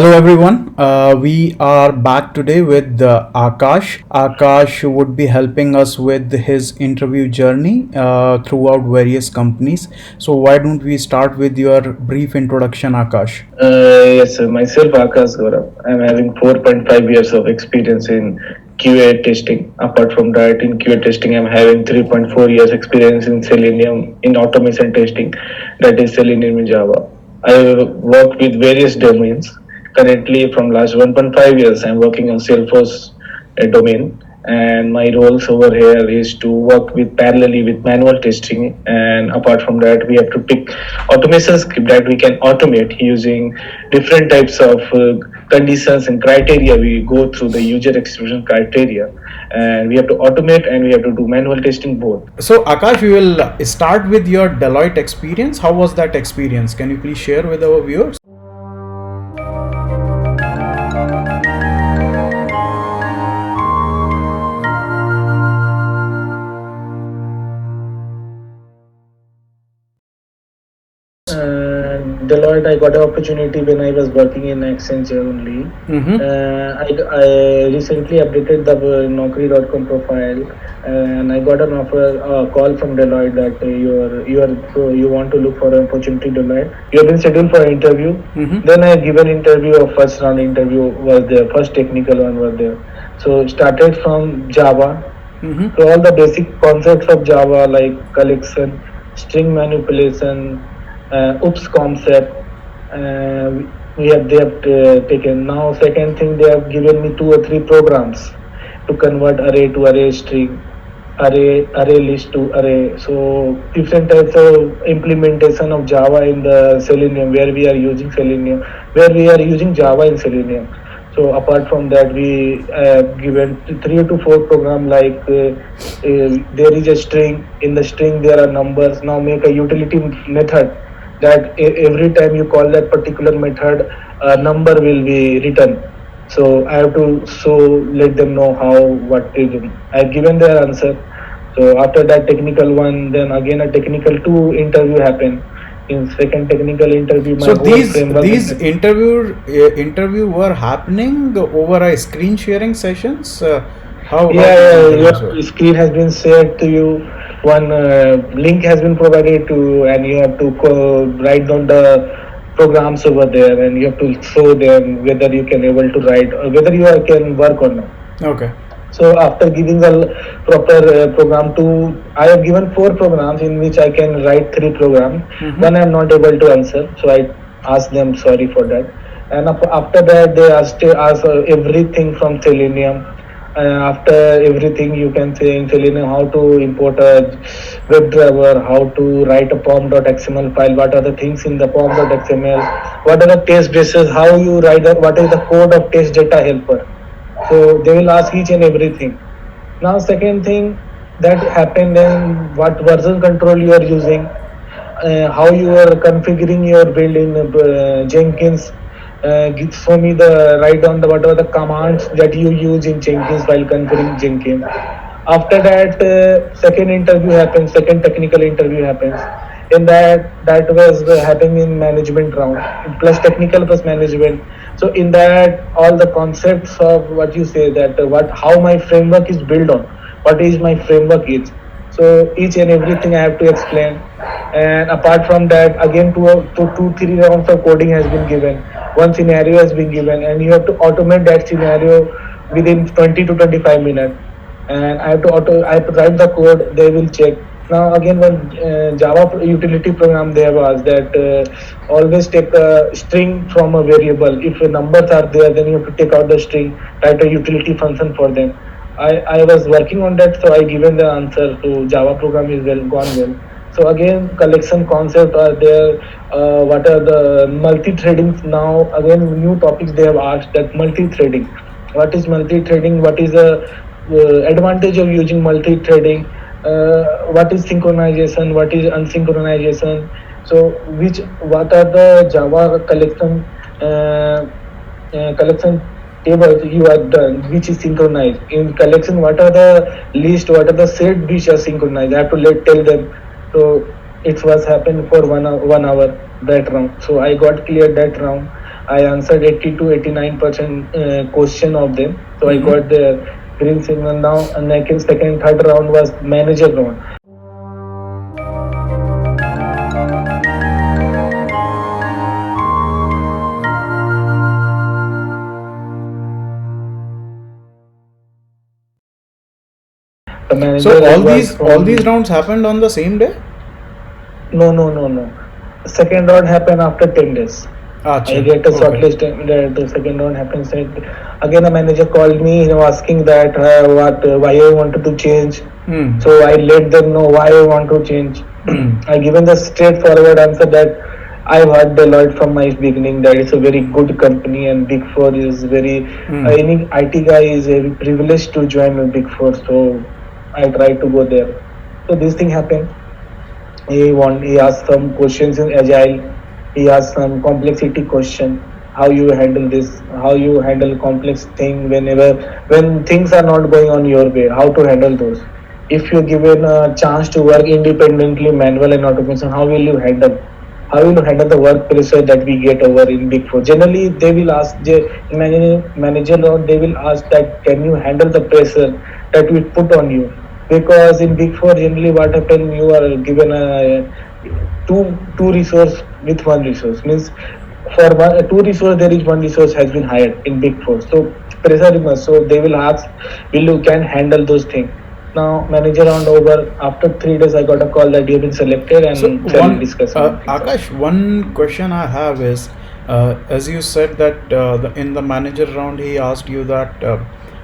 Hello everyone. We are back today with Akash. Akash would be helping us with his interview journey throughout various companies. So why don't we start with your brief introduction, Akash? Yes, sir. Myself, Akash Gaurav. I'm having 4.5 years of experience in QA testing. Apart from that, in QA testing, I'm having 3.4 years experience in Selenium in automation testing, that is Selenium in Java. I work with various domains. Currently, from last 1.5 years, I'm working on Salesforce domain, and my roles over here is to work with parallelly with manual testing. And apart from that, we have to pick automation script that we can automate using different types of conditions and criteria. We go through the user execution criteria, and we have to automate and we have to do manual testing both. So Akash, we will start with your Deloitte experience. How was that experience? Can you please share with our viewers? Deloitte, I got an opportunity when I was working in Accenture only. Mm-hmm. I recently updated the Naukri.com profile, and I got an call from Deloitte that you want to look for an opportunity. Deloitte, you have been scheduled for an interview. Mm-hmm. Then I given interview of first round interview was there, first technical one was there. So started from Java. Mm-hmm. So all the basic concepts of Java like collection, string manipulation, oops concept, uh, they have taken. Now second thing, they have given me 2 or 3 programs to convert array to array string, array list to array. So different types of implementation of Java in the Selenium, where we are using Selenium, where we are using Java in Selenium. So apart from that, we given 3 to 4 program like there is a string. In the string there are numbers. Now make a utility method that every time you call that particular method, a number will be written. So I have to let them know how what is. I've given their answer. So after that technical one, then again a technical 2 interview happened. In second technical interview, my So whole these framework. these interview were happening over a screen sharing sessions. How Yeah, these yeah, interviews were? your screen has been shared to you. One link has been provided to you, and you have to write down the programs over there, and you have to show them whether you can able to write or whether you can work or not. Okay. So after giving the proper program to, I have given 4 programs in which I can write 3 programs. Mm-hmm. One I am not able to answer, so I asked them sorry for that. And after that, they asked everything from Selenium. After everything, you can say in Selenium how to import a WebDriver, how to write a pom.xml file, what are the things in the pom.xml, what are the test bases, how you write, what is the code of test data helper. So they will ask each and everything. Now second thing that happened, then what version control you are using, how you are configuring your build in Jenkins. Show me the write down the what are the commands that you use in Jenkins while configuring Jenkins. After that, second interview happens, second technical interview happens. In that was happening in management round, plus technical plus management. So in that, all the concepts of what you say that what how my framework is built on, what is my framework is. So each and everything I have to explain. And apart from that, again 2 3 rounds of coding has been given. One scenario has been given, and you have to automate that scenario within 20 to 25 minutes. And I have to write the code. They will check. Now again, one Java utility program they have asked that always take a string from a variable. If numbers are there, then you have to take out the string, write a utility function for them. I was working on that, so I given the answer. So Java program is well gone well. So again, collection concept are there. What are the multi-threading? Now again, new topics they have asked that multi-threading. What is multi-threading? What is the advantage of using multi-threading? What is synchronization? What is unsynchronization? So what are the Java collection tables you have done which is synchronized in collection? What are the list, what are the set which are synchronized? I have to tell them. So it was happened for 1 hour, that round. So I got cleared that round. I answered 80 to 89% question of them. So I Mm-hmm. got the green signal now. And second, third round was manager round. The So manager was all these from rounds happened on the same day? no. Second round happened after 10 days. I Acha. get a Okay. shortlist. The second round happens. Again, a manager called me, asking that why I wanted to change. Hmm. So I let them know why I want to change. Hmm. I given the straightforward answer that I've heard Deloitte from my beginning that it's a very good company and Big Four is very Hmm. any IT guy is very privileged to join a Big Four. So I try to go there. So this thing happened. He asked some questions in agile. He asked some complexity question, how you handle this, how you handle complex thing when things are not going on your way, how to handle those. If you're given a chance to work independently, manual and automation, how will you handle the work pressure that we get over in Big Four? Generally, they will ask manager or they will ask that can you handle the pressure that we put on you? Because in Big Four, generally what happen, you are given a two resource with one resource. Means for two resource there is one resource has been hired in Big Four. So pressure is much. So they will ask, will you can handle those things? Now manager round over. After 3 days, I got a call that you've been selected So and salary one, discussion and things like. Akash, one question I have is, as you said that in the manager round he asked you that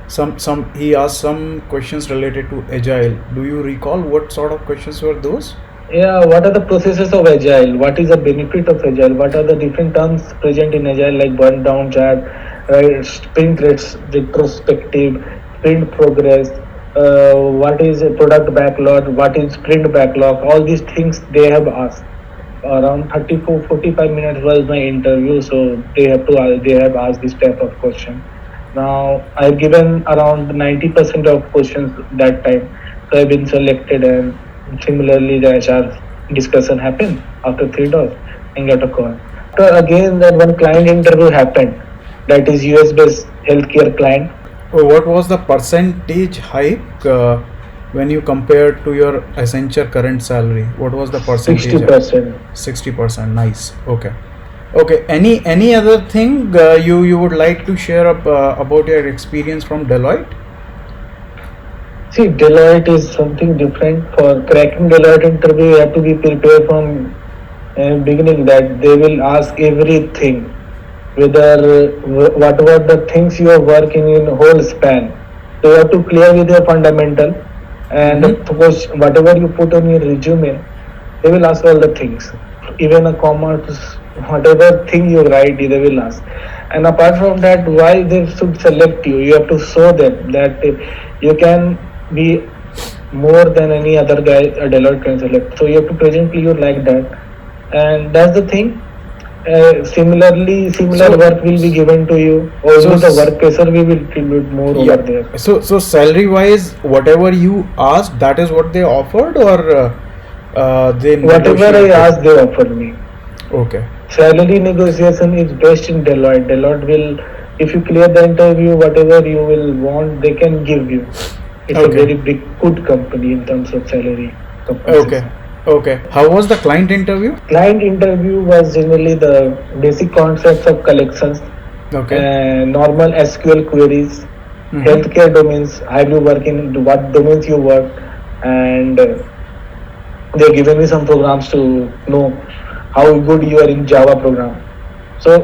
some he asked some questions related to agile. Do you recall what sort of questions were those? Yeah, what are the processes of agile? What is the benefit of agile? What are the different terms present in agile like burn down chart, sprint retrospective, sprint progress, what is a product backlog, what is sprint backlog, all these things they have asked. Around 34 45 minutes was my interview, so they have asked this type of question. Now I've given around 90% of questions that time, so I've been selected. And similarly the HR discussion happened after 3 days and got a call. After again that one client interview happened, that is US based healthcare client. What was the percentage hike when you compared to your Accenture current salary? What was the percentage? 60%. 60%. Nice. Okay. Okay. Any other thing you would like to share about your experience from Deloitte? See, Deloitte is something different. For cracking Deloitte interview, you have to be prepared from beginning that they will ask everything, whether what were the things you are working in whole span. So you have to clear with your fundamental, and Mm-hmm. of course whatever you put on your resume, they will ask all the things, even a commerce, whatever thing you write, they will ask. And apart from that, why they should select you? You have to show them that you can be more than any other guy a Deloitte can select. So you have to presently you like that, and that's the thing. Similar So, work will be given to you. so Only the s- work pressure we will feel it more over yeah. there. So salary wise, whatever you asked, that is what they offered, or they Whatever I negotiated. asked, they offered me. Okay. Salary negotiation is best in Deloitte. Deloitte will, if you clear the interview, whatever you will want, they can give you. It's a Okay. very big, good company in terms of salary Okay. compensation. Okay. How was the client interview? Client interview was generally the basic concepts of collections, Okay. normal SQL queries, Mm-hmm. healthcare domains, how you work in what domains you work, and they given me some programs to know how good you are in Java program. So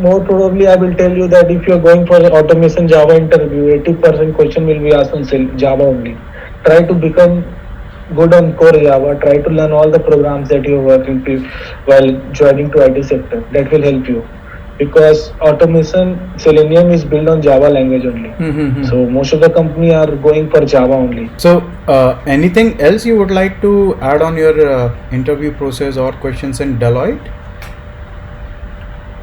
more probably I will tell you that if you are going for automation Java interview, 80% question will be asked on Java only. Try to become good on core Java. Try to learn all the programs that you are working with while joining to IT sector. That will help you because automation Selenium is built on Java language only. Mm-hmm. So most of the company are going for Java only. So, anything else you would like to add on your interview process or questions in Deloitte?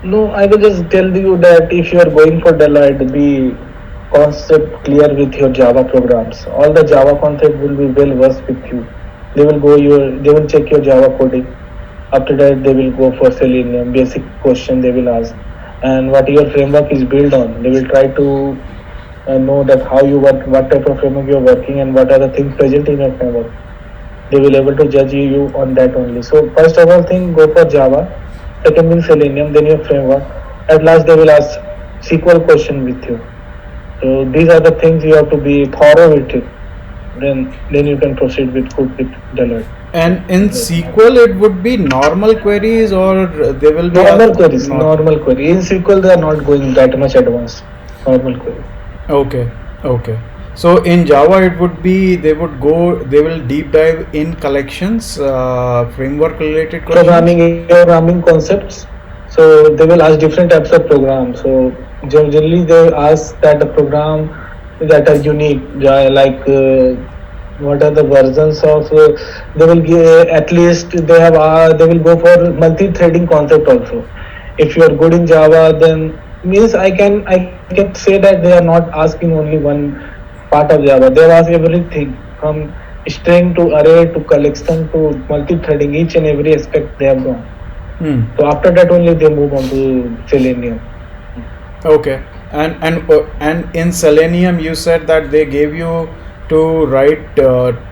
No, I will just tell you that if you are going for Deloitte, be concept clear with your Java programs. All the Java concept will be well versed with you. They will check your Java coding. After that, they will go for Selenium basic question they will ask. and what your framework is built on. They will try to know that how you work, what type of framework you are working, and what are the things present in your framework. They will able to judge you on that only. So first of all thing, go for Java. Second thing Selenium, then your framework. At last they will ask SQL question with you. So these are the things you have to be thorough with it. Then you can proceed with good with Deloitte. And in SQL, it would be normal queries, or they will be Normal queries, normal query. In SQL, they are not going that much advanced. Normal query. Okay, okay. So in Java, it would be they will deep dive in collections, framework related questions. Programming concepts. So they will ask different types of programs. So generally they ask that the program that are unique, like what are the versions of. They will give at least they will go for multi-threading concept also. If you are good in Java, then means I can say that they are not asking only one part of Java. They ask everything from string to array to collection to multi-threading. Each and every aspect they have gone. So after that only they move on to Selenium. Okay, and in Selenium, you said that they gave you to write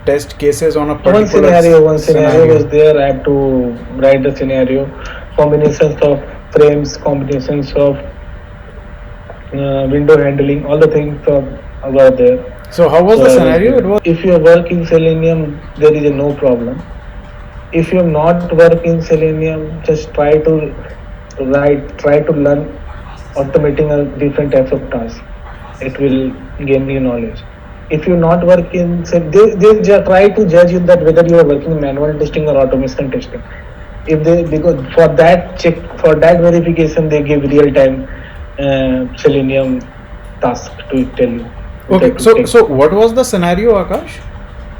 test cases on a particular One scenario was there. I have to write the scenario, combinations of frames, combinations of window handling, all the things were there. So how was the scenario? It was If you work in Selenium, there is no problem. If you not work in Selenium, just try to learn automating a different types of tasks. It will gain you knowledge. If you not work in, they try to judge you that whether you are working in manual testing or automation testing. If they, because for that verification, they give real time Selenium task to tell you. okay. So what was the scenario, Akash?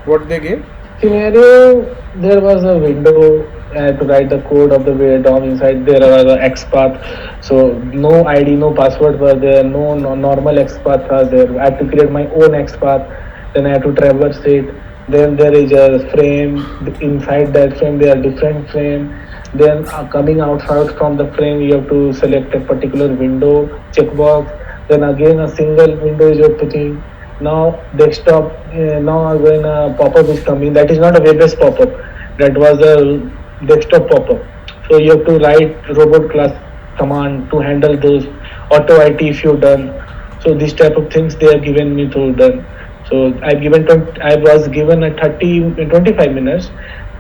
What they gave? Scenario, there was a window. I had to write the code of the way DOM inside. There was a XPath, so no ID, no password were there. No normal XPath are there. I had to create my own XPath. Then I had to traverse it. Then there is a frame. Inside that frame, there are different frame. Then coming outside from the frame, you have to select a particular window checkbox. Then again a single window is opening. Now desktop, now when a pop-up is coming, that is not a web-based pop-up, that was a desktop pop-up. So you have to write robot class command to handle those auto IT if you done. So this type of things they have given me to done. So I was given a 25 minutes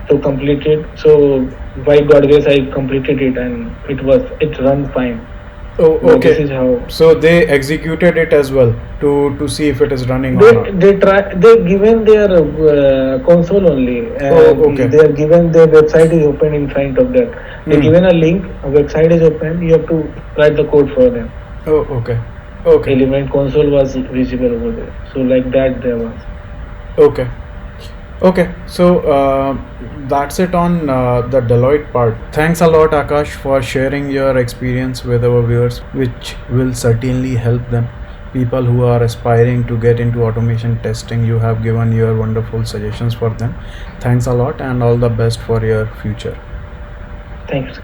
to complete it. So by God grace I completed it, and it run fine. Oh, So okay. this is how So they executed it as well to see if it is running or not. they given their console only, and okay. they are given their website is open in front of that. They given a link, a website is open. You have to write the code for them. Oh, okay. Okay. Element console was visible over there. So like that there was. Okay. Okay, so that's it on the Deloitte part. Thanks a lot, Akash, for sharing your experience with our viewers, which will certainly help them. People who are aspiring to get into automation testing, you have given your wonderful suggestions for them. Thanks a lot, and all the best for your future. Thanks.